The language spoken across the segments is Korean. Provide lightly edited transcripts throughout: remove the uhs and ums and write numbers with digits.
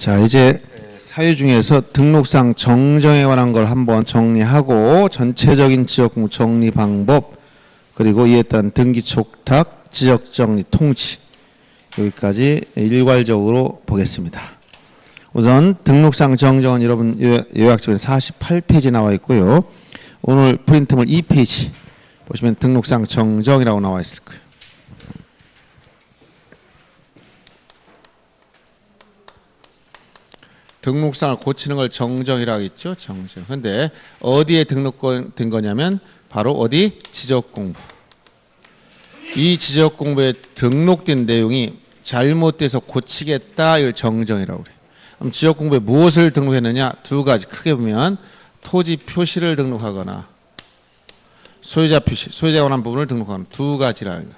자, 이제 사유 중에서 등록상 정정에 관한 걸 한번 정리하고 전체적인 지역공부 정리 방법 그리고 이에 따른 등기 촉탁, 지적 정리 통지 여기까지 일괄적으로 보겠습니다. 우선 등록상 정정은 여러분 요약집에 48페이지 나와 있고요. 오늘 프린트물 2페이지 보시면 등록상 정정이라고 나와 있을 거예요. 등록상을 고치는 걸 정정이라고 했죠. 정정. 근데 어디에 등록된 거냐면 바로 어디? 지적공부. 이 지적공부에 등록된 내용이 잘못돼서 고치겠다. 이걸 정정이라고 그래요. 그럼 지적공부에 무엇을 등록했느냐? 두 가지. 크게 보면 토지 표시를 등록하거나 소유자 표시, 소유자에 관한 부분을 등록하는 두 가지라는 거예요.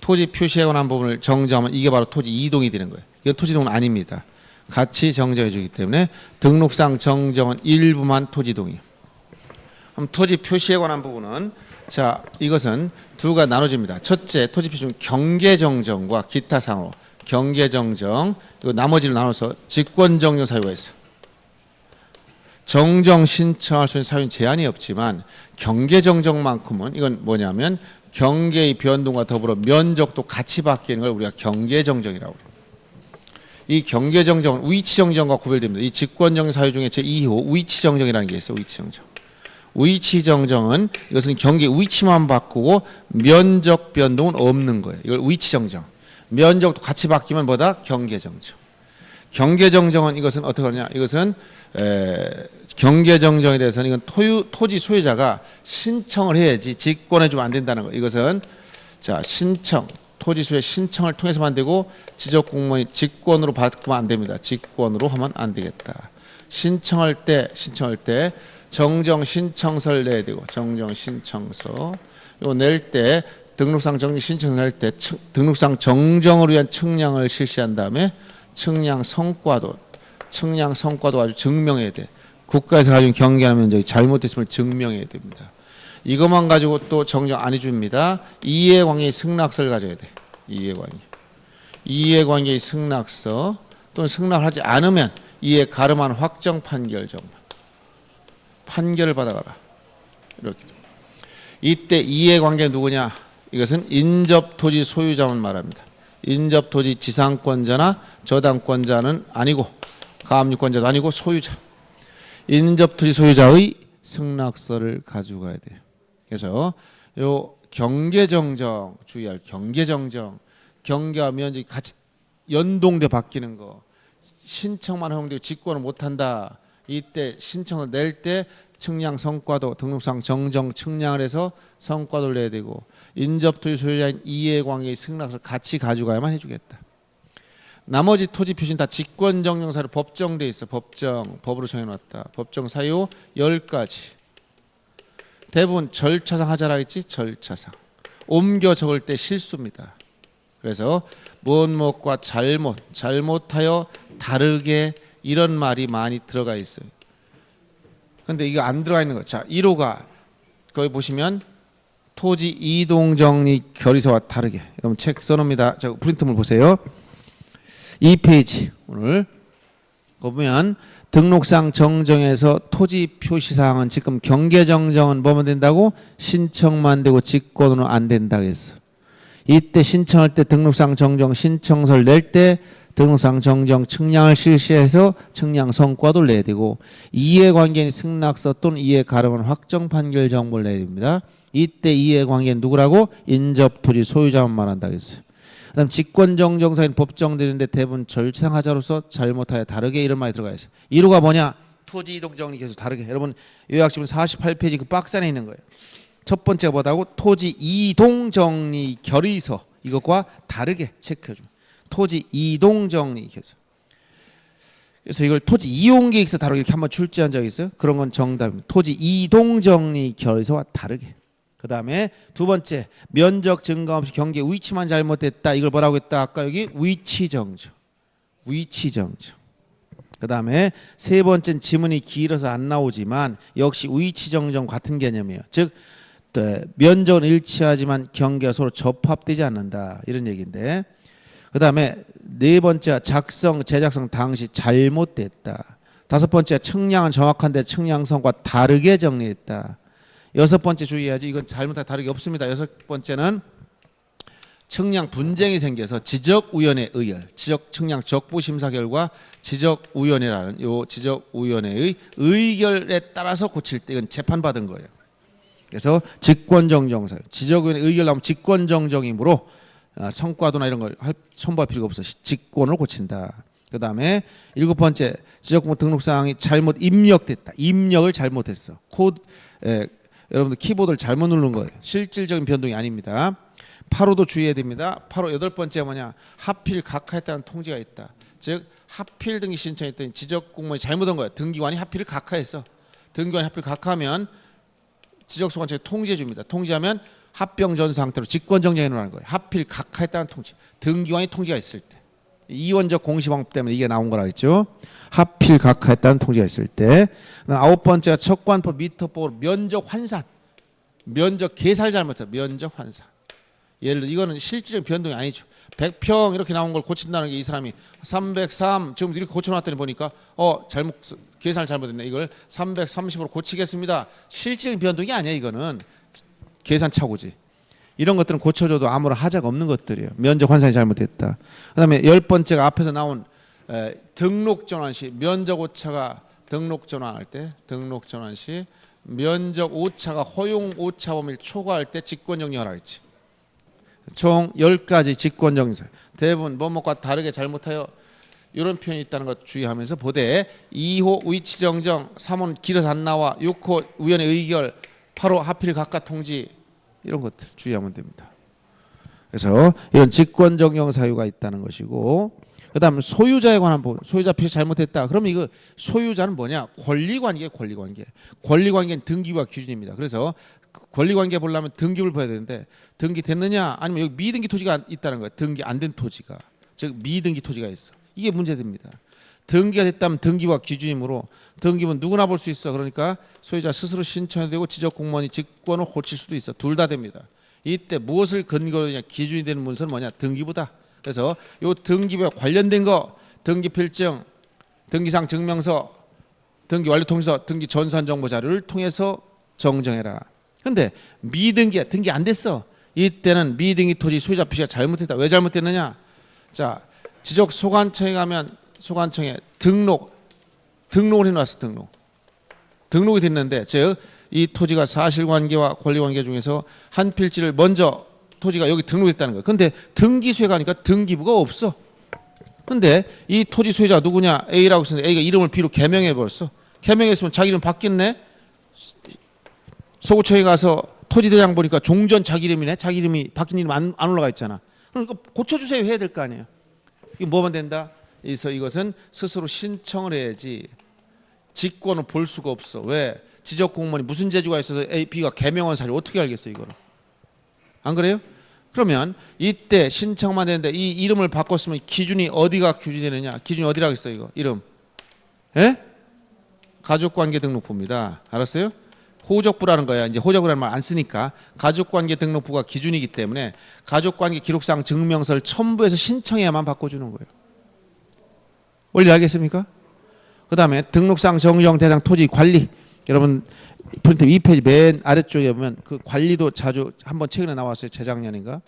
토지 표시에 관한 부분을 정정하면 이게 바로 토지 이동이 되는 거예요. 이건 토지 이동은 아닙니다. 같이 정정해 주기 때문에 등록상 정정은 일부만 토지 이동이에요. 그럼 토지 표시에 관한 부분은 자 이것은 두 가지 나눠집니다. 첫째 토지 표시 중 경계정정과 기타 사항으로 경계정정 이거 나머지를 나눠서 직권정정 사유가 있어요. 정정 신청할 수 있는 사유는 제한이 없지만 경계정정만큼은 이건 뭐냐면 경계의 변동과 더불어 면적도 같이 바뀌는 걸 우리가 경계정정이라고 해요. 이 경계정정은 위치정정과 구별됩니다. 이 직권정정 사유 중에 제2호 위치정정이라는 게 있어요. 위치정정. 위치정정은 이것은 경계 위치만 바꾸고 면적 변동은 없는 거예요. 이걸 위치정정. 면적도 같이 바뀌면 뭐다? 경계정정. 경계정정은 이것은 어떻게 하느냐? 이것은 경계정정에 대해서는 이건 토지 소유자가 신청을 해야지 직권해주면 안 된다는 거예요. 이것은 자 신청. 토지 수의 신청을 통해서만 되고 지적공무원이 직권으로 받으면 안 됩니다. 직권으로 하면 안 되겠다. 신청할 때 정정 신청서를 내야 되고 정정 신청서 이거 낼 때 등록상 정정 신청 낼 때 등록상 정정을 위한 측량을 실시한 다음에 측량 성과도 아주 증명해야 돼. 국가에서 가진 경계하는 면적이 잘못됐음을 증명해야 됩니다. 이것만 가지고 또 정정 안 해줍니다. 이해관계의 승낙서를 가져야 돼. 이해관계의 승낙서 또는 승낙하지 않으면 이해 가름한 확정 판결 정말 판결을 받아가라. 이렇게 이때 이해관계는 누구냐? 이것은 인접토지 소유자만 말합니다. 인접토지 지상권자나 저당권자는 아니고 가압류권자도 아니고 소유자. 인접토지 소유자의 승낙서를 가지고 가야 돼요. 그래서 요 경계정정 주의할 경계정정 경계와 면적이 같이 연동돼 바뀌는 거 신청만 허용되고 직권을 못한다. 이때 신청을 낼 때 측량 성과도 등록상 정정 측량을 해서 성과도를 내야 되고 인접토지 소유자인 이해관계의 승낙서를 같이 가져가야만 해주겠다. 나머지 토지 표시는 다 직권정정사로 법정돼 있어. 법으로 정해놨다. 법정 사유 10가지. 대부분 절차상 하자라 했지. 절차상. 옮겨 적을 때 실수입니다. 그래서 무엇과 잘못하여 다르게 이런 말이 많이 들어가 있어요. 근데 이거 안 들어가 있는 거. 자, 1호가 거기 보시면 토지 이동정리 결의서와 다르게. 여러분 책 써놓습니다. 자, 프린트물 보세요. 2페이지 오늘 보면 등록상 정정에서 토지 표시사항은 지금 경계정정은 뭐만 된다고? 신청만 되고 직권으로는 안 된다고 했어. 이때 신청할 때 등록상 정정 신청서를 낼 때 등록상 정정 측량을 실시해서 측량 성과도 내야 되고 이해관계인 승낙서 또는 이해 가름한 확정 판결 정보를 내야 됩니다. 이때 이해관계는 누구라고? 인접토지 소유자만 말한다고 했어요. 그다음 직권정정사인 법정되는데 대부분 절차상하자로서 잘못하여 다르게 이런 말이 들어가 있어요. 1호가 뭐냐? 토지 이동 정리 계속 다르게. 여러분 요약집은 48페이지 그 박스 안에 있는 거예요. 첫 번째가 뭐다고? 토지 이동 정리 결의서 이것과 다르게 체크해 줍니다. 토지 이동 정리 결의서. 그래서 이걸 토지 이용 계획서 다루기 이렇게 한번 출제한 적이 있어요. 그런 건 정답입니다. 토지 이동 정리 결의서와 다르게. 그 다음에 두 번째 면적 증가 없이 경계 위치만 잘못됐다. 이걸 뭐라고 했다? 아까 여기 위치정정. 그 다음에 세 번째는 지문이 길어서 안 나오지만 역시 위치정정 같은 개념이에요. 즉 면적은 일치하지만 경계가 서로 접합되지 않는다. 이런 얘기인데 그 다음에 네 번째 작성, 제작성 당시 잘못됐다. 다섯 번째 측량은 정확한데 측량성과 다르게 정리했다. 여섯 번째 주의해야지. 이건 잘못하고 다르게 없습니다. 여섯 번째는 측량 분쟁이 생겨서 지적위원회 의결, 지적 측량 적부 심사 결과 지적위원회라는 요 지적위원회의 의결에 따라서 고칠 때 이건 재판받은 거예요. 그래서 직권정정사, 지적위원회 의결 나오면 직권정정이므로 성과도나 이런 걸 첨부할 필요가 없어. 직권을 고친다. 그 다음에 일곱 번째 지적공모 등록사항이 잘못 입력됐다. 입력을 잘못했어. 여러분들 키보드를 잘못 누른 거예요. 실질적인 변동이 아닙니다. 8호도 주의해야 됩니다. 8호 여덟 번째 뭐냐? 하필 각하했다는 통지가 있다. 즉 하필 등기 신청했더니 지적공무원이 잘못한 거예요. 등기관이 하필을 각하했어. 등기관이 하필 각하하면 지적소관청에 통지해 줍니다. 통지하면 합병 전수 상태로 직권정정해 놓으라는 거예요. 하필 각하했다는 통지. 등기관이 통지가 있을 때. 이원적 공시방법 때문에 이게 나온 거라겠죠. 하필 각하했다는 통지가 있을 때. 아홉 번째가 척관법 미터법으로 면적 환산. 면적 계산 잘못했다. 면적 환산. 예를 들어 이거는 실질적 변동이 아니죠. 100평 이렇게 나온 걸 고친다는 게 이 사람이 303 지금 이렇게 고쳐놨더니 보니까 잘못 계산을 잘못했네. 이걸 330으로 고치겠습니다. 실질적인 변동이 아니야. 이거는 계산 착오지. 이런 것들은 고쳐줘도 아무런 하자가 없는 것들이에요. 면적 환산이 잘못됐다. 그다음에 열 번째가 앞에서 나온 등록 전환 시 면적 오차가 등록 전환할 때 등록 전환 시 면적 오차가 허용 오차 범위를 초과할 때 직권정정하라 했지. 총 10가지 직권정정. 대부분 뭐뭐과 다르게 잘못하여 이런 표현이 있다는 것 주의하면서 보되 2호 위치정정, 3호는 길어서 안 나와, 6호 위원회 의결, 8호 하필 각각 통지 이런 것들 주의하면 됩니다. 그래서 이런 직권정정 사유가 있다는 것이고 그 다음 소유자에 관한 부분. 소유자 표시 잘못했다. 그럼 이거 소유자는 뭐냐? 권리관계. 권리관계는 등기부와 기준입니다. 그래서 권리관계 보려면 등기부를 봐야 되는데 등기 됐느냐 아니면 여기 미등기 토지가 있다는 거예요. 등기 안 된 토지가. 즉 미등기 토지가 있어. 이게 문제됩니다. 등기가 됐다면 등기부와 기준이므로 등기부는 누구나 볼 수 있어. 그러니까 소유자 스스로 신청해도 되고 지적공무원이 직권을 고칠 수도 있어. 둘 다 됩니다. 이때 무엇을 근거로 하냐 기준이 되는 문서는 뭐냐? 등기부다. 그래서 요 등기부와 관련된 거 등기필증, 등기상 증명서, 등기완료통지서, 등기전산정보 자료를 통해서 정정해라. 근데 미등기야. 등기 안 됐어. 이때는 미등기 토지 소유자 표시가 잘못했다. 왜 잘못됐느냐? 자, 지적소관청에 가면 소관청에 등록을 해놨어. 등록이 됐는데 즉 이 토지가 사실관계와 권리관계 중에서 한 필지를 먼저 토지가 여기 등록했다는 거예요. 근데 등기소에 가니까 등기부가 없어. 근데 이 토지 소유자가 누구냐? A라고 했는데 A가 이름을 B로 개명해버렸어. 개명했으면 자기 이름 바뀌었네. 소구청에 가서 토지대장 보니까 종전 자기 이름이네. 자기 이름이 바뀐 이름 안 올라가 있잖아. 그러니까 고쳐주세요 해야 될 거 아니에요. 이게 뭐만 된다? 그래서 이것은 스스로 신청을 해야지 직권을 볼 수가 없어. 왜? 지적공무원이 무슨 재주가 있어서 A, B가 개명한 사실 어떻게 알겠어 이거를. 안 그래요? 그러면 이때 신청만 되는데 이 이름을 바꿨으면 기준이 어디가 기준이 되느냐? 기준이 어디라고 했어 이거 이름? 예? 가족관계 등록부입니다. 알았어요? 호적부라는 거야. 이제 호적이라는 말 안 쓰니까 가족관계 등록부가 기준이기 때문에 가족관계 기록상 증명서를 첨부해서 신청해야만 바꿔주는 거예요. 원리 알겠습니까? 그 다음에 등록상 정정 대상 토지 관리. 여러분 프린트 2페이지 맨 아래쪽에 보면 그 관리도 자주 한번 최근에 나왔어요. 재작년인가.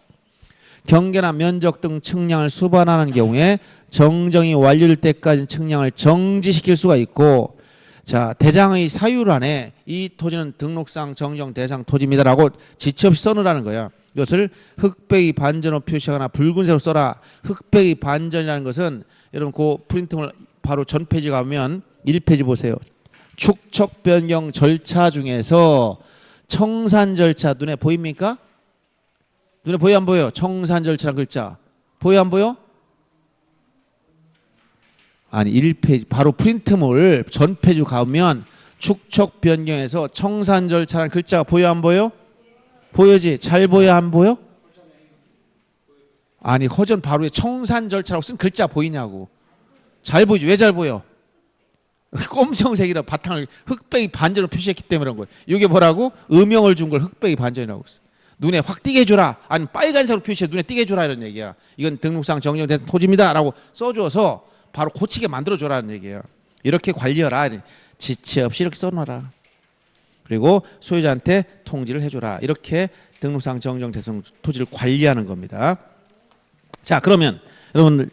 경계나 면적 등 측량을 수반하는 경우에 정정이 완료될 때까지 측량을 정지시킬 수가 있고 자 대장의 사유란에 이 토지는 등록상 정정 대상 토지입니다라고 지체 없이 써놓으라는 거야. 이것을 흑백이 반전으로 표시하거나 붉은색으로 써라. 흑백이 반전이라는 것은 여러분 그 프린팅을 바로 전 페이지 가면 1페이지 보세요. 축척 변경 절차 중에서 청산 절차 눈에 보입니까? 눈에 보여 안 보여? 청산 절차란 글자 보여 안 보여? 아니 1페이지 바로 프린트물 전 페이지 가면 축척 변경에서 청산 절차란 글자가 보여 안 보여? 보여지? 잘 보여 안 보여? 아니 허전 바로에 청산 절차라고 쓴 글자 보이냐고. 잘 보이지? 왜 잘 보여? 검정색이라 바탕을 흑백이 반전으로 표시했기 때문에 그런 거예요. 이게 뭐라고? 음영을 준 걸 흑백이 반전이라고 했어. 눈에 확 띄게 해줘라. 아니 빨간색으로 표시해 눈에 띄게 해줘라 이런 얘기야. 이건 등록상 정정된 토지입니다라고 써줘서 바로 고치게 만들어줘라는 얘기예요. 이렇게 관리해라. 지체 없이 이렇게 써놔라. 그리고 소유자한테 통지를 해줘라. 이렇게 등록상 정정된 토지를 관리하는 겁니다. 자, 그러면 여러분들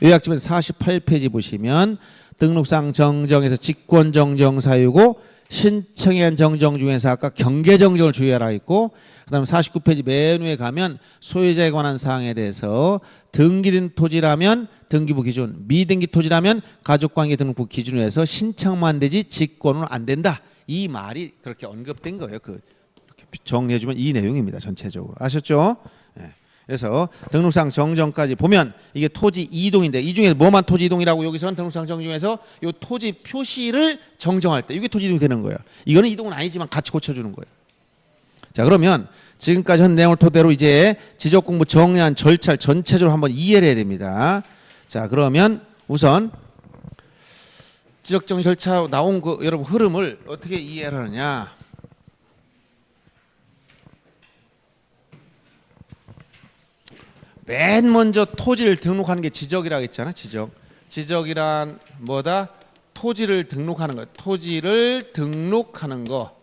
요약집에서 48페이지 보시면 등록상 정정에서 직권 정정 사유고 신청에 의한 정정 중에서 아까 경계 정정을 주의하라 있고, 그다음에 49페이지 맨 위에 가면 소유자에 관한 사항에 대해서 등기된 토지라면 등기부 기준, 미등기 토지라면 가족관계 등록부 기준으로 해서 신청만 되지 직권은 안 된다. 이 말이 그렇게 언급된 거예요. 이렇게 정리해주면 이 내용입니다. 전체적으로 아셨죠? 네. 그래서 등록상 정정까지 보면 이게 토지 이동인데 이 중에서 뭐만 토지 이동이라고 여기서는 등록상 정정 중에서 이 토지 표시를 정정할 때 이게 토지 이동이 되는 거예요. 이거는 이동은 아니지만 같이 고쳐주는 거예요. 자, 그러면 지금까지 한 내용을 토대로 이제 지적공부 정리한 절차를 전체적으로 한번 이해를 해야 됩니다. 자, 그러면 우선 지적정리 절차 나온 그 여러분 흐름을 어떻게 이해를 하느냐. 맨 먼저 토지를 등록하는 게 지적이라고 했잖아. 지적이란 뭐다? 토지를 등록하는 거. 토지를 등록하는 거.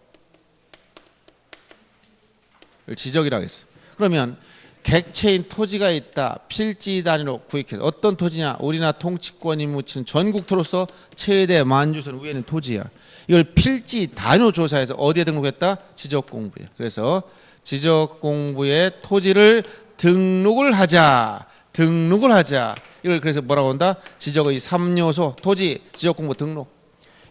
지적이라고 했어. 그러면 객체인 토지가 있다. 필지 단위로 구획해서 어떤 토지냐? 우리나라 통치권이 묻히는 전국토로서 최대 만주선 위에 있는 토지야. 이걸 필지 단위로 조사해서 어디에 등록했다? 지적공부에. 그래서 지적공부에 토지를 등록을 하자. 이걸 그래서 뭐라고 한다? 지적의 3요소 토지 지적공부 등록.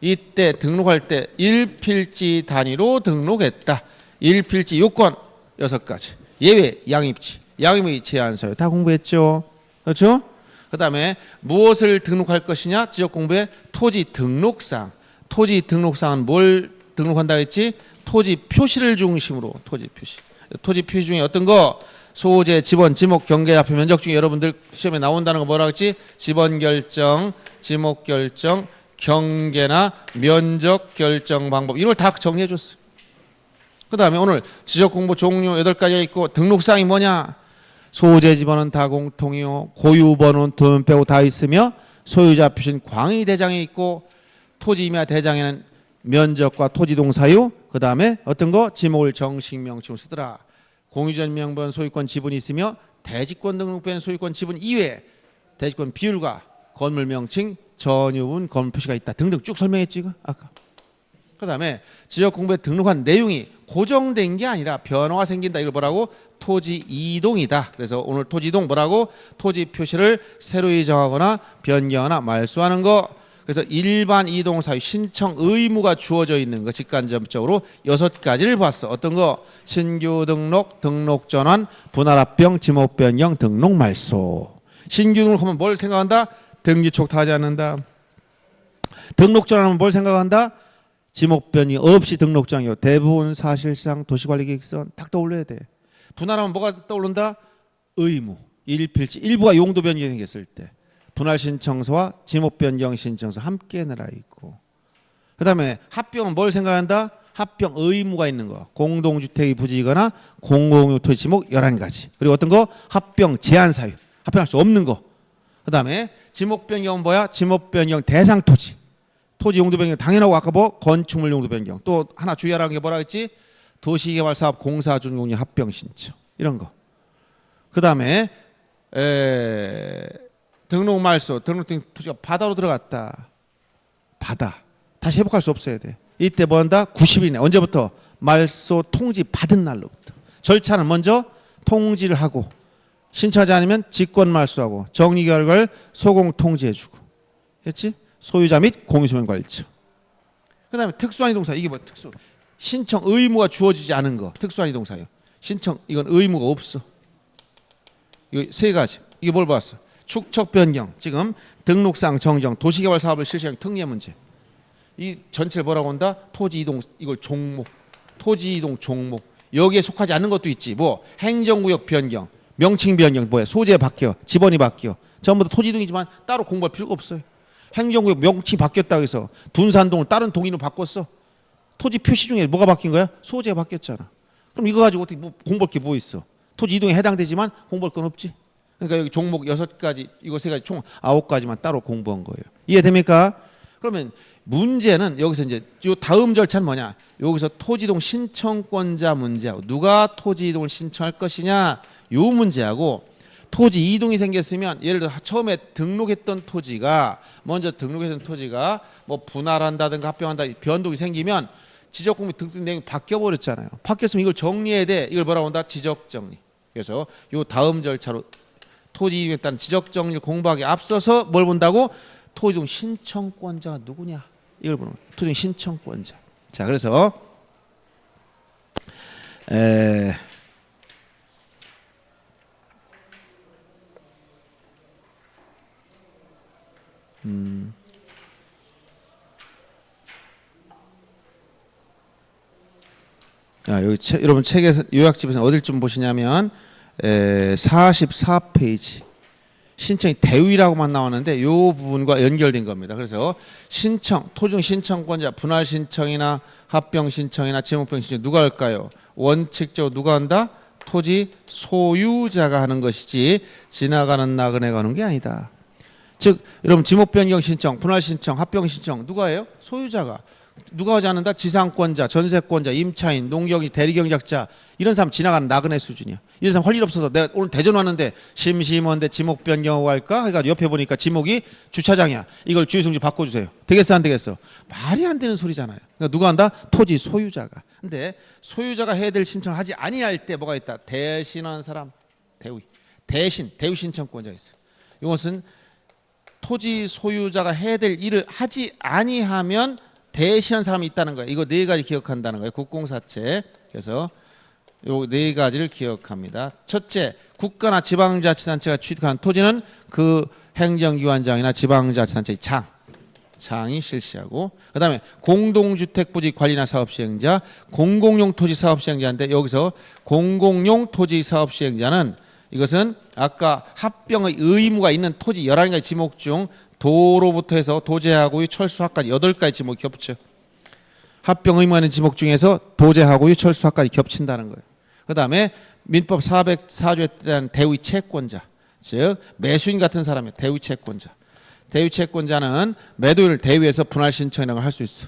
이때 등록할 때 1필지 단위로 등록했다. 1필지 요건 6가지. 예외 양입지, 양입의 제한사유 다 공부했죠. 그렇죠? 그 다음에 무엇을 등록할 것이냐? 지적공부에 토지 등록상. 토지 등록상은 뭘 등록한다 했지? 토지 표시를 중심으로 토지 표시. 토지 표시 중에 어떤 거? 소재, 지번, 지목, 경계, 좌표, 면적 중에 여러분들 시험에 나온다는 거 뭐라 했지? 지번 결정, 지목 결정, 경계나 면적 결정 방법. 이걸 다 정리해 줬어. 그 다음에 오늘 지적공부 종류 8가지가 있고 등록사항이 뭐냐? 소재 지번은 다 공통이요. 고유번호는 돈 빼고 다 있으며 소유자 표시는 광의 대장에 있고 토지 임야 대장에는 면적과 토지동 사유, 그 다음에 어떤 거? 지목을 정식 명칭으로 쓰더라. 공유전 명번 소유권 지분이 있으며 대지권 등록된 소유권 지분 이외에 대지권 비율과 건물 명칭, 전유분, 건물 표시가 있다 등등 쭉 설명했지 아까. 그 다음에 지적공부에 등록한 내용이 고정된 게 아니라 변화가 생긴다. 이걸 뭐라고? 토지 이동이다. 그래서 오늘 토지 이동 뭐라고? 토지 표시를 새로이 정하거나 변경하거나 말소하는 거. 그래서 일반 이동 사유 신청 의무가 주어져 있는 거 직간접적으로 6가지를 봤어. 어떤 거? 신규 등록, 등록 전환, 분할 합병, 지목 변경, 등록 말소. 신규 등록하면 뭘 생각한다? 등기촉 타지 않는다. 등록 전환하면 뭘 생각한다? 지목 변경 없이 등록장이요. 대부분 사실상 도시관리계획선 딱 떠올려야 돼. 분할하면 뭐가 떠오른다? 의무, 일필지, 일부가 용도 변경이 생겼을 때 분할 신청서와 지목 변경 신청서 함께 내라 있고, 그 다음에 합병은 뭘 생각한다? 합병 의무가 있는 거. 공동주택이 부지거나 공공용 토지 지목 11가지. 그리고 어떤 거? 합병 제한 사유. 합병할 수 없는 거. 그 다음에 지목 변경은 뭐야? 지목 변경 대상 토지. 토지 용도 변경 당연하고 아까 뭐 건축물 용도 변경. 또 하나 주의하라는 게 뭐라 했지? 도시개발사업 공사준공령 합병 신청. 이런 거. 그 다음에 등록 말소, 등록된 토지가 바다로 들어갔다. 바다. 다시 회복할 수 없어야 돼. 이때 뭐 한다? 90일 이내. 언제부터? 말소 통지 받은 날로부터. 절차는 먼저 통지를 하고 신청하지 않으면 직권 말소하고 정리 결과를 소공 통지해주고. 했지? 소유자 및 공유소명관리처. 그 다음에 특수한 이동사. 이게 뭐 특수? 신청 의무가 주어지지 않은 거. 특수한 이동사요. 신청 이건 의무가 없어. 이거 3가지. 이게 뭘 봤어? 축척 변경. 지금 등록상 정정 도시개발 사업을 실시하는 특례 문제. 이 전체를 뭐라고 한다? 토지 이동. 이걸 종목. 토지 이동 종목. 여기에 속하지 않는 것도 있지. 뭐 행정구역 변경, 명칭 변경, 뭐야? 소재 바뀌어, 지번이 바뀌어. 전부 다 토지 이동이지만 따로 공부할 필요가 없어요. 행정구역 명칭이 바뀌었다고 해서 둔산동을 다른 동인으로 바꿨어. 토지 표시 중에 뭐가 바뀐 거야? 소재가 바뀌었잖아. 그럼 이거 가지고 어떻게 뭐 공부할 게 뭐 있어? 토지 이동에 해당되지만 공부할 건 없지. 그러니까 여기 종목 6가지, 이거 3가지 총 9가지만 따로 공부한 거예요. 이해됩니까? 그러면 문제는 여기서 이제 요 다음 절차는 뭐냐? 여기서 토지이동 신청권자 문제하고 누가 토지이동을 신청할 것이냐 요 문제하고, 토지 이동이 생겼으면 예를 들어 처음에 등록했던 토지가 뭐 분할한다든가 합병한다 변동이 생기면 지적공부 등록 내용이 바뀌어 버렸잖아요. 바뀌었으면 이걸 정리해야 돼. 이걸 뭐라고 한다? 지적 정리. 그래서 요 다음 절차로 토지 이동에 따른 지적 정리를 공부하기 앞서서 뭘 본다고? 토지이동 신청권자가 누구냐? 이걸 보는 거예요. 토지이동 신청권자. 자, 그래서 여기 여러분 책에서 요약집에서 어딜 좀 보시냐면 44페이지 신청이 대위라고만 나오는데 요 부분과 연결된 겁니다. 그래서 신청, 토지이동 신청권자 분할 신청이나 합병 신청이나 지목병 신청 누가 할까요? 원칙적으로 누가 한다? 토지 소유자가 하는 것이지 지나가는 나그네가 하는 게 아니다. 즉 여러분 지목 변경 신청, 분할 신청, 합병 신청 누가 해요? 소유자가. 누가 하지 않는다? 지상권자, 전세권자, 임차인, 농경지, 대리경작자 이런 사람 지나가는 나그네 수준이야. 이런 사람 할 일 없어서 내가 오늘 대전 왔는데 심심한데 지목 변경하고 할까? 그러니까 옆에 보니까 지목이 주차장이야. 이걸 주유소지 바꿔주세요. 되겠어 안 되겠어? 말이 안 되는 소리잖아요. 그러니까 누가 한다? 토지 소유자가. 근데 소유자가 해야 될 신청을 하지 아니할 때 뭐가 있다? 대신한 사람, 대위. 대위 신청권자가 있어. 이것은 토지 소유자가 해야 될 일을 하지 아니하면 대신한 사람이 있다는 거예요. 이거 4가지 기억한다는 거예요. 국공사채. 그래서 요 4가지를 기억합니다. 첫째, 국가나 지방자치단체가 취득한 토지는 그 행정기관장이나 지방자치단체의 장이 실시하고, 그 다음에 공동주택 부지 관리나 사업 시행자, 공공용 토지 사업 시행자인데 여기서 공공용 토지 사업 시행자는 이것은 아까 합병의 의무가 있는 토지 11가지 지목 중 도로부터 해서 도제하고의 철수학까지 8가지 지목이 겹쳐. 합병 의무가 있는 지목 중에서 도제하고의 철수학까지 겹친다는 거예요. 그 다음에 민법 404조에 대한 대위 채권자, 즉 매수인 같은 사람이에요. 대위 채권자. 대위 채권자는 매도인을 대위해서 분할 신청이라고 할 수 있어.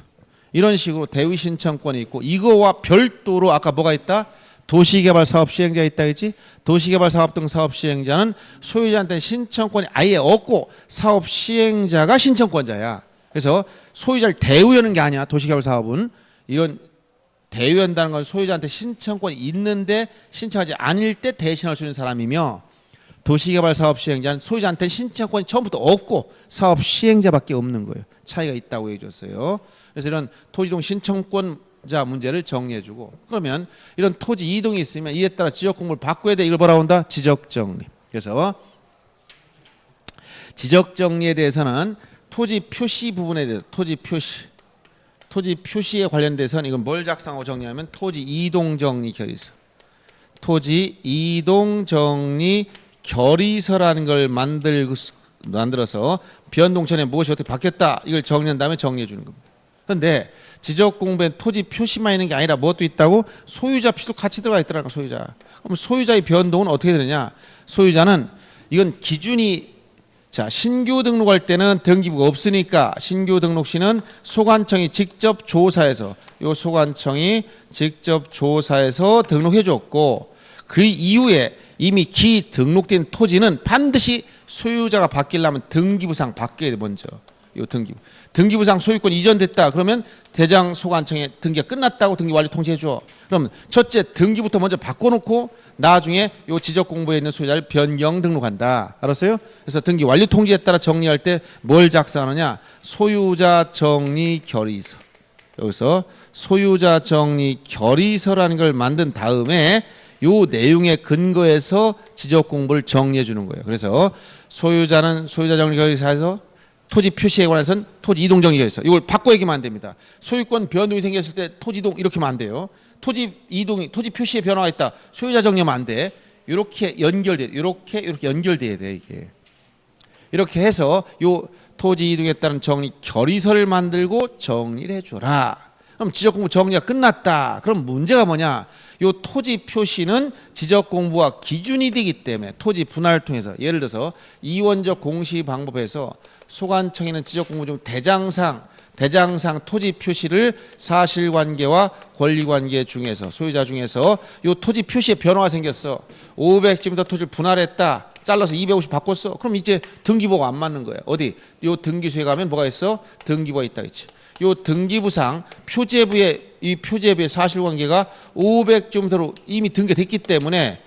이런 식으로 대위 신청권이 있고, 이거와 별도로 아까 뭐가 있다? 도시개발 사업 시행자 있다 그랬지? 도시개발 사업 등 사업 시행자는 소유자한테 신청권이 아예 없고 사업 시행자가 신청권자야. 그래서 소유자를 대우하는 게 아니야. 도시개발 사업은 이런 대우한다는 건 소유자한테 신청권이 있는데 신청하지 않을 때 대신할 수 있는 사람이며, 도시개발 사업 시행자는 소유자한테 신청권이 처음부터 없고 사업 시행자밖에 없는 거예요. 차이가 있다고 해줬어요. 그래서 이런 토지이동 신청권 자 문제를 정리해주고, 그러면 이런 토지 이동이 있으면 이에 따라 지적 공부를 바꿔야 돼. 이걸 뭐라고 한다? 지적 정리. 그래서 지적 정리에 대해서는 토지 표시 부분에 대해서 토지 표시에 관련돼서는 이건 뭘 작성하고 정리하면 토지 이동 정리 결의서, 토지 이동 정리 결의서라는 걸 만들어서 변동 전에 무엇이 어떻게 바뀌었다 이걸 정리한 다음에 정리해 주는 겁니다. 그런데 지적 공부엔 토지 표시만 있는 게 아니라 무엇도 있다고? 소유자 표시도 같이 들어가 있더라고. 소유자. 그럼 소유자의 변동은 어떻게 되느냐? 소유자는 이건 기준이, 자 신규 등록할 때는 등기부가 없으니까 신규 등록 시는 소관청이 직접 조사해서 등록해 줬고, 그 이후에 이미 기등록된 토지는 반드시 소유자가 바뀌려면 등기부상 바뀌어야 돼. 먼저 요 등기부상 소유권 이전됐다 그러면 대장 소관청에 등기가 끝났다고 등기 완료 통지해 줘. 그럼 첫째 등기부터 먼저 바꿔놓고 나중에 요 지적 공부에 있는 소유자를 변경 등록한다. 알았어요? 그래서 등기 완료 통지에 따라 정리할 때 뭘 작성하느냐? 소유자 정리 결의서. 여기서 소유자 정리 결의서라는 걸 만든 다음에 요 내용에 근거해서 지적 공부를 정리해 주는 거예요. 그래서 소유자는 소유자 정리 결의서에서 토지 표시에 관해서는 토지 이동 정리가 있어. 이걸 바꿔 얘기하면 안 됩니다. 소유권 변동이 생겼을 때 토지 이동 이렇게 하면 안 돼요. 토지 이동이 토지 표시에 변화가 있다. 소유자 정리하면 안 돼. 이렇게 연결돼. 이렇게 연결돼야 돼 이게. 이렇게 해서 요 토지 이동에 따른 정리 결의서를 만들고 정리를 해줘라. 그럼 지적공부 정리가 끝났다. 그럼 문제가 뭐냐? 요 토지 표시는 지적공부와 기준이 되기 때문에 토지 분할을 통해서 예를 들어서 이원적 공시 방법에서 소관청에는 지적공부 중 대장상 토지 표시를 사실관계와 권리관계 중에서 소유자 중에서 요 토지 표시에 변화가 생겼어. 500제곱미터 토지를 분할했다. 잘라서 250 바꿨어. 그럼 이제 등기부가 안 맞는 거야. 어디? 요 등기소에 가면 뭐가 있어? 등기부가 있다 있지. 요 등기부상 표제부의 이 표제부의 사실관계가 500제곱미터로 이미 등기됐기 때문에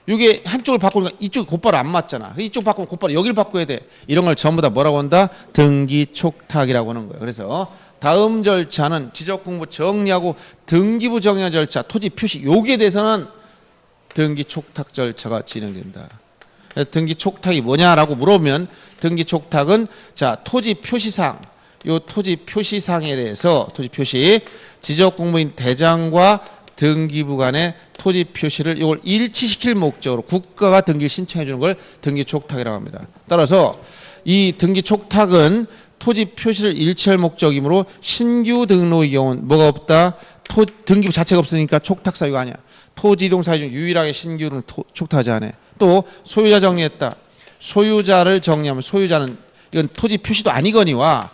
이게 한쪽을 바꾸니까 이쪽이 곧바로 안 맞잖아. 이쪽 바꾸면 곧바로 여기를 바꿔야 돼. 이런 걸 전부 다 뭐라고 한다? 등기 촉탁이라고 하는 거예요. 그래서 다음 절차는 지적공부 정리하고 등기부 정리한 절차, 토지 표시 여기에 대해서는 등기 촉탁 절차가 진행된다. 등기 촉탁이 뭐냐라고 물어보면 등기 촉탁은 자 토지 표시상 요 토지 표시상에 대해서 토지 표시 지적공무인 대장과 등기부 간의 토지 표시를 이걸 일치시킬 목적으로 국가가 등기 신청해 주는 걸 등기 촉탁이라고 합니다. 따라서 이 등기 촉탁은 토지 표시를 일치할 목적이므로 신규 등록의 경우는 뭐가 없다? 등기부 자체가 없으니까 촉탁 사유가 아니야. 토지 이동 사유 중 유일하게 신규는 촉탁하지 않아. 또 소유자 정리했다. 소유자를 정리하면 소유자는 이건 토지 표시도 아니거니와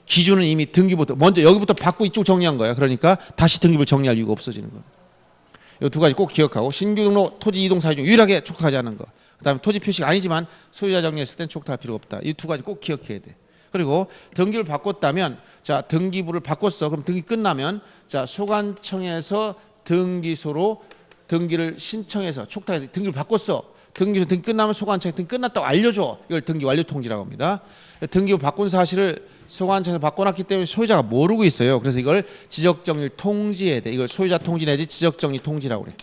기준은 이미 등기부터 먼저 여기부터 받고 이쪽 정리한 거야. 그러니까 다시 등기부를 정리할 이유가 없어지는 거야. 이 두 가지 꼭 기억하고 신규 등록 토지 이동 사유 중 유일하게 촉탁하지 않는 거. 그다음에 토지 표시가 아니지만 소유자 정리했을 땐 촉탁할 필요가 없다. 이 두 가지 꼭 기억해야 돼. 그리고 등기를 바꿨다면 자 등기부를 바꿨어. 그럼 등기 끝나면 자 소관청에서 등기소로 등기를 신청해서 촉탁해서 등기를 바꿨어. 등기소 등기 끝나면 소관청에 등기 끝났다고 알려줘. 이걸 등기 완료 통지라고 합니다. 등기부 바꾼 사실을 소관청에서 바꿔놨기 때문에 소유자가 모르고 있어요. 그래서 이걸 지적정리 통지해야 돼. 이걸 소유자 통지 내지 지적정리 통지라고 그래.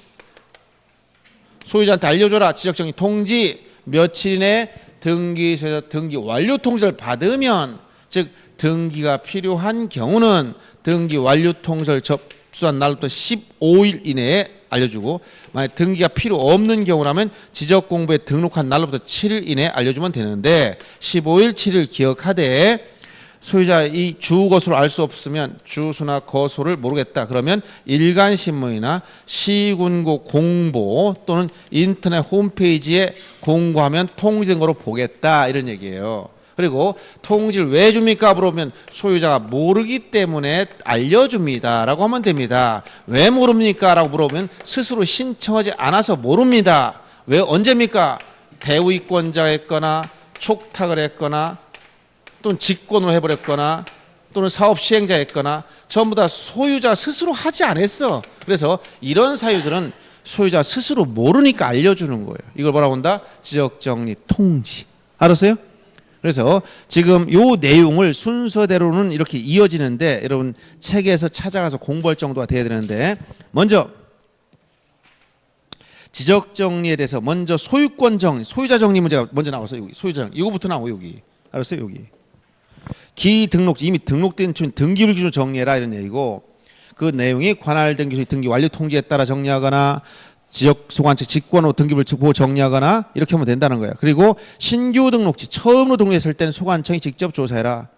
소유자한테 알려줘라. 지적정리 통지 며칠 이내에 등기소에서 등기 완료 통지를 받으면 즉 등기가 필요한 경우는 등기 완료 통지를 접수한 날부터 15일 이내에 알려주고 만약 등기가 필요 없는 경우라면 지적공부에 등록한 날로부터 7일 이내에 알려주면 되는데 15일 7일 기억하되 소유자 이 주거소를 알 수 없으면 주소나 거소를 모르겠다. 그러면 일간신문이나 시군구 공보 또는 인터넷 홈페이지에 공고하면 통지된 거로 보겠다. 이런 얘기예요. 그리고 통지를 왜 줍니까? 물어보면 소유자가 모르기 때문에 알려줍니다. 라고 하면 됩니다. 왜 모릅니까? 라고 물어보면 스스로 신청하지 않아서 모릅니다. 왜 언제입니까? 대위권자가 했거나 촉탁을 했거나 또는 직권을 해버렸거나 또는 사업 시행자 했거나 전부 다 소유자 스스로 하지 않았어. 그래서 이런 사유들은 소유자 스스로 모르니까 알려주는 거예요. 이걸 뭐라고 한다? 지적정리 통지. 알았어요? 그래서 지금 요 내용을 순서대로는 이렇게 이어지는데 여러분 책에서 찾아가서 공부할 정도가 돼야 되는데 먼저 지적정리에 대해서 먼저 소유권 정리, 소유자 정리 문제가 먼저 나와서 여기 소유자 정리 이거부터 나와요. 여기 알았어요? 여기 기등록지 이미 등록된 등기를 기준으로 정리해라 이런 얘기고 그 내용이 관할 등기소 등기 완료 통지에 따라 정리하거나 지역소관청 직권으로 등기부를 보고 정리하거나 이렇게 하면 된다는 거야. 그리고 신규 등록지 처음으로 등록했을 때는 소관청이 직접 조사해라.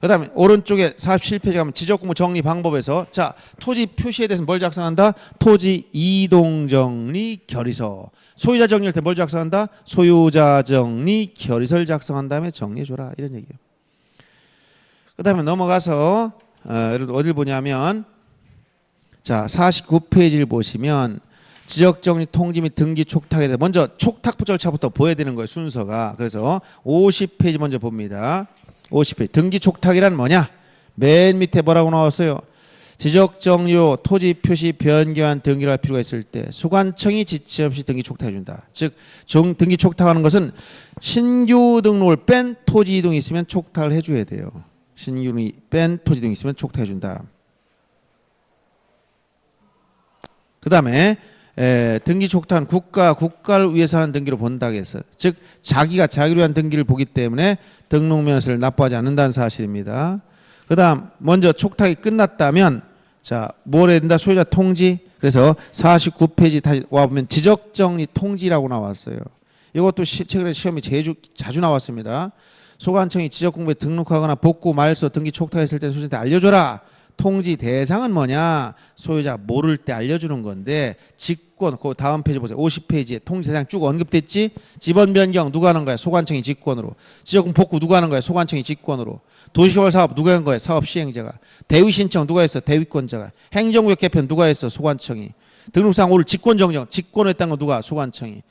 그 다음에 오른쪽에 47페이지 가면 지적공부 정리 방법에서 자 토지 표시에 대해서 뭘 작성한다? 토지 이동정리 결의서. 소유자 정리할 때 뭘 작성한다? 소유자 정리 결의서를 작성한 다음에 정리해줘라 이런 얘기예요. 그 다음에 넘어가서 여러분 어딜 보냐면 자 49페이지를 보시면 지적정리 통지 및 등기 촉탁에 대해 먼저 촉탁 절차부터 보여야 되는 거예요. 순서가. 그래서 50페이지 먼저 봅니다. 50페이지 등기 촉탁이란 뭐냐? 맨 밑에 뭐라고 나왔어요? 지적정리로 토지 표시 변경한 등기를 할 필요가 있을 때 소관청이 지체 없이 등기 촉탁해준다. 즉 등기 촉탁하는 것은 신규 등록을 뺀 토지 이동이 있으면 촉탁을 해줘야 돼요. 신규 뺀 토지 이동이 있으면 촉탁해준다. 그 다음에 등기 촉탁은 국가를 위해서 하는 등기로 본다고 해서 즉 자기가 자기를 위한 등기를 보기 때문에 등록면허를 납부하지 않는다는 사실입니다. 그 다음 먼저 촉탁이 끝났다면 자 뭘 해야 된다? 소유자 통지. 그래서 49페이지 다시 와보면 지적정리 통지라고 나왔어요. 이것도 최근에 시험이 자주 나왔습니다. 소관청이 지적공부에 등록하거나 복구, 말소, 등기 촉탁했을 때 소유자한테 알려줘라. 통지 대상은 뭐냐? 소유자 모를 때 알려주는 건데 직권, 그 다음 페이지 보세요. 50페이지에 통지 대상 쭉 언급됐지? 지번 변경 누가 하는 거야? 소관청이 직권으로. 지적공 복구 누가 하는 거야? 소관청이 직권으로. 도시개발 사업 누가 한 거야? 사업 시행자가. 대위 신청 누가 했어? 대위권자가. 행정구역 개편 누가 했어? 소관청이. 등록상 오를 직권 정정, 직권했다는 거 누가? 소관청이.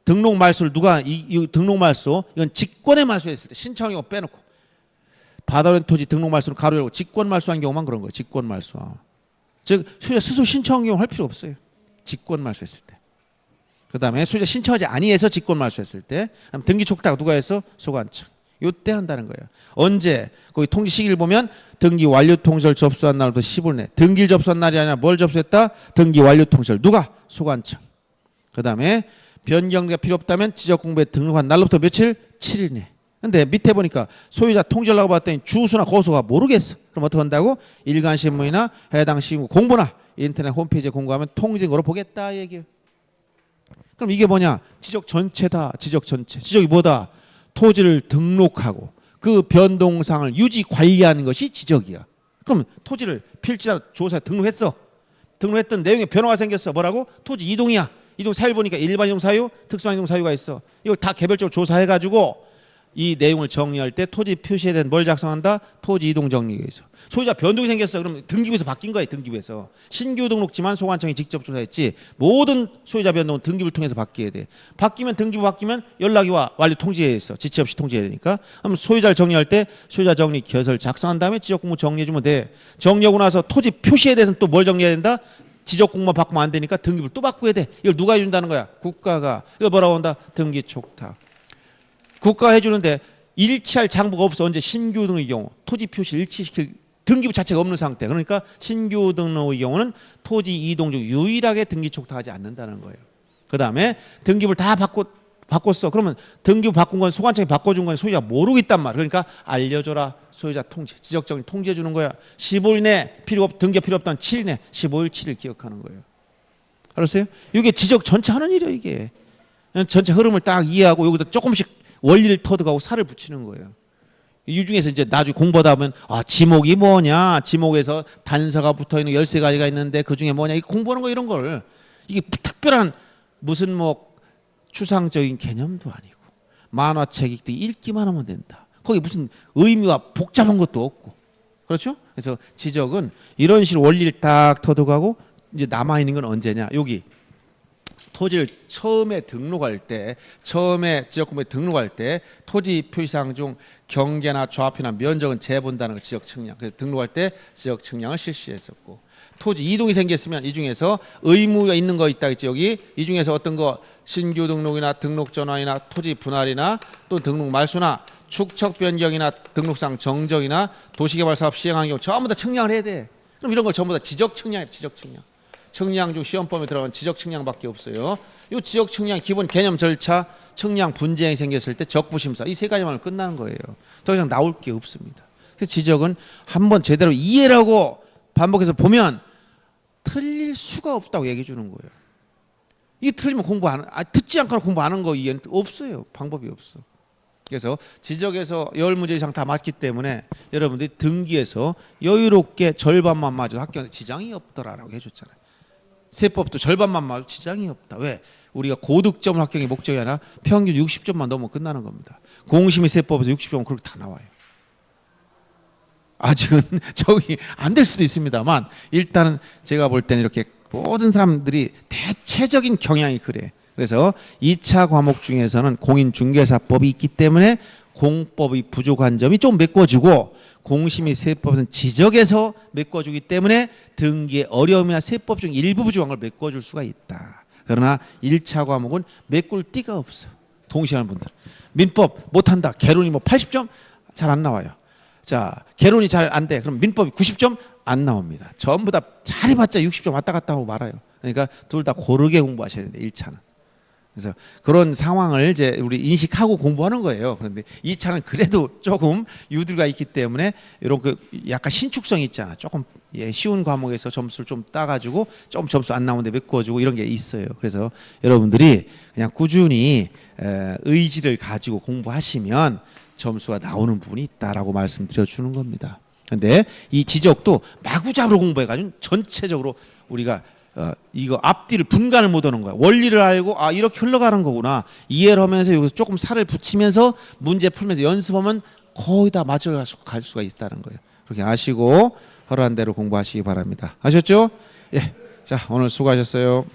등록 말소를 누가 이 등록 말소 이건 직권의 말소했을 때 신청한 경우 빼놓고 받아낸 토지 등록 말소를 가로 열고 직권 말소한 경우만 그런 거예요. 직권 말소. 즉 소유자 스스로 신청한 경우 할 필요 없어요. 직권 말소했을 때. 그다음에 소유자 신청하지 아니해서 직권 말소했을 때 등기 촉탁 누가 해서? 소관청. 요때 한다는 거예요. 언제? 거기 통지 시기를 보면 등기 완료 통지를 접수한 날부터 10일 내. 등기를 접수한 날이 아니라 뭘 접수했다? 등기 완료 통지를 누가? 소관청. 그다음에 변경가 필요 없다면 지적공부에 등록한 날로부터 며칠? 7일 내. 근데 밑에 보니까 소유자 통지를 하고 봤더니 주소나 거소가 모르겠어. 그럼 어떻게 한다고? 일간신문이나 해당 시군 공보나 인터넷 홈페이지에 공고하면 통지된 거로 보겠다 얘기예요. 그럼 이게 뭐냐? 지적 전체다. 지적 전체. 지적이 뭐다? 토지를 등록하고 그 변동상을 유지 관리하는 것이 지적이야. 그럼 토지를 필지나 조사에 등록했어. 등록했던 내용에 변화가 생겼어. 뭐라고? 토지 이동이야. 이동 사유 보니까 일반 이동 사유, 특수한 이동 사유가 있어. 이거 다 개별적으로 조사해가지고 이 내용을 정리할 때 토지 표시에 대한 뭘 작성한다? 토지 이동 정리가 있어. 소유자 변동이 생겼어. 그럼 등기부에서 바뀐 거예요. 등기부에서. 신규 등록지만 소관청이 직접 조사했지 모든 소유자 변동은 등기부를 통해서 바뀌어야 돼. 바뀌면 등기부 바뀌면 연락이 와. 완료 통지해야 있어. 지체 없이 통지해야 되니까. 그럼 소유자를 정리할 때 소유자 정리 결서를 작성한 다음에 지적공모 정리해주면 돼. 정리하고 나서 토지 표시에 대해서는 또 뭘 정리해야 된다? 지적공모 바꾸면 안 되니까 등기부를 또 바꿔야 돼. 이걸 누가 해준다는 거야? 국가가. 이거 뭐라고 한다? 등기 촉탁. 국가가 해주는데 일치할 장부가 없어. 언제? 신규 등록의 경우 토지 표시를 일치시킬 등기부 자체가 없는 상태. 그러니까 신규 등록의 경우는 토지 이동 중 유일하게 등기 촉탁하지 않는다는 거예요. 그 다음에 등기부를 다 바꿨어. 그러면 등기부 바꾼 건 소관청이 바꿔준 건 소유자가 모르고 있단 말이야. 그러니까 알려줘라. 소유자 통지, 지적정리 통지해 주는 거야. 15일 내 등기가 필요 없다면 7일 내 15일 7일 기억하는 거예요. 알았어요? 이게 지적 전체 하는 일이야 이게. 전체 흐름을 딱 이해하고 여기다 조금씩 원리를 터득하고 살을 붙이는 거예요. 이 중에서 이제 나중에 공부하다 보면 지목이 뭐냐, 지목에서 단서가 붙어있는 13가지가 있는데 그중에 뭐냐, 이 공부하는 거 이런 걸 이게 특별한 무슨 뭐 추상적인 개념도 아니고 만화책 읽기만 하면 된다. 거기 무슨 의미와 복잡한 것도 없고. 그렇죠? 그래서 지적은 이런 식으로 원리를 딱 터득하고 이제 남아있는 건 언제냐, 여기 토지를 처음에 등록할 때, 처음에 지적공부에 등록할 때 토지 표시사항 중 경계나 좌표나 면적은 재본다는 거 지적 측량. 그래서 등록할 때 지적 측량을 실시했었고, 토지 이동이 생겼으면 이 중에서 의무가 있는 거 있다 있지 여기. 이 중에서 어떤 거 신규 등록이나 등록 전환이나 토지 분할이나 또 등록 말소나 축척 변경이나 등록상 정적이나 도시개발 사업 시행하는 경우 전부 다 측량을 해야 돼. 그럼 이런 걸 전부 다 지적 측량이에요. 지적 측량. 측량 중 시험범위에 들어가는 지적 측량밖에 없어요. 이 지적 측량 기본 개념 절차, 측량 분쟁이 생겼을 때 적부심사 이 세 가지만 끝나는 거예요. 더 이상 나올 게 없습니다. 그래서 지적은 한번 제대로 이해하고 반복해서 보면 틀릴 수가 없다고 얘기해 주는 거예요. 이게 틀리면 듣지 않거나 공부 안 한 거 이해는 없어요. 방법이 없어. 그래서 지적에서 10문제 이상 다 맞기 때문에 여러분들이 등기에서 여유롭게 절반만 맞아도 학교에 지장이 없더라라고 해줬잖아요. 세법도 절반만 맞아도 지장이 없다. 왜? 우리가 고득점을 합격의 목적이 아니라 평균 60점만 넘으면 끝나는 겁니다. 공심위 세법에서 60점은 그렇게 다 나와요. 아직은 저기 안 될 수도 있습니다만 일단은 제가 볼 때는 이렇게 모든 사람들이 대체적인 경향이 그래. 그래서 2차 과목 중에서는 공인중개사법이 있기 때문에 공법이 부족한 점이 좀 메꿔지고, 공심위 세법에서는 지적에서 메꿔주기 때문에 등기의 어려움이나 세법 중 일부 부족한 걸 메꿔줄 수가 있다. 그러나 1차 과목은 메꿀 띠가 없어. 동시에 하는 분들 민법 못한다. 개론이 뭐 80점 잘 안 나와요. 자, 개론이 잘 안 돼. 그럼 민법이 90점 안 나옵니다. 전부 다 잘해봤자 60점 왔다 갔다 하고 말아요. 그러니까 둘 다 고르게 공부하셔야 되는데 1차는. 그래서 그런 상황을 이제 우리 인식하고 공부하는 거예요. 그런데 2차는 그래도 조금 유두가 있기 때문에 이런 그 약간 신축성이 있잖아. 조금 쉬운 과목에서 점수를 좀 따가지고 좀 점수 안 나오는데 메꿔주고 이런 게 있어요. 그래서 여러분들이 그냥 꾸준히 의지를 가지고 공부하시면 점수가 나오는 부분이 있다라고 말씀드려주는 겁니다. 그런데 이 지적도 마구잡이로 공부해가지고 전체적으로 우리가 이거 앞뒤를 분간을 못하는 거야. 원리를 알고 이렇게 흘러가는 거구나 이해를 하면서 여기서 조금 살을 붙이면서 문제 풀면서 연습하면 거의 다 맞춰갈 수가 있다는 거예요. 그렇게 아시고 허락한 대로 공부하시기 바랍니다. 아셨죠? 예. 자, 오늘 수고하셨어요.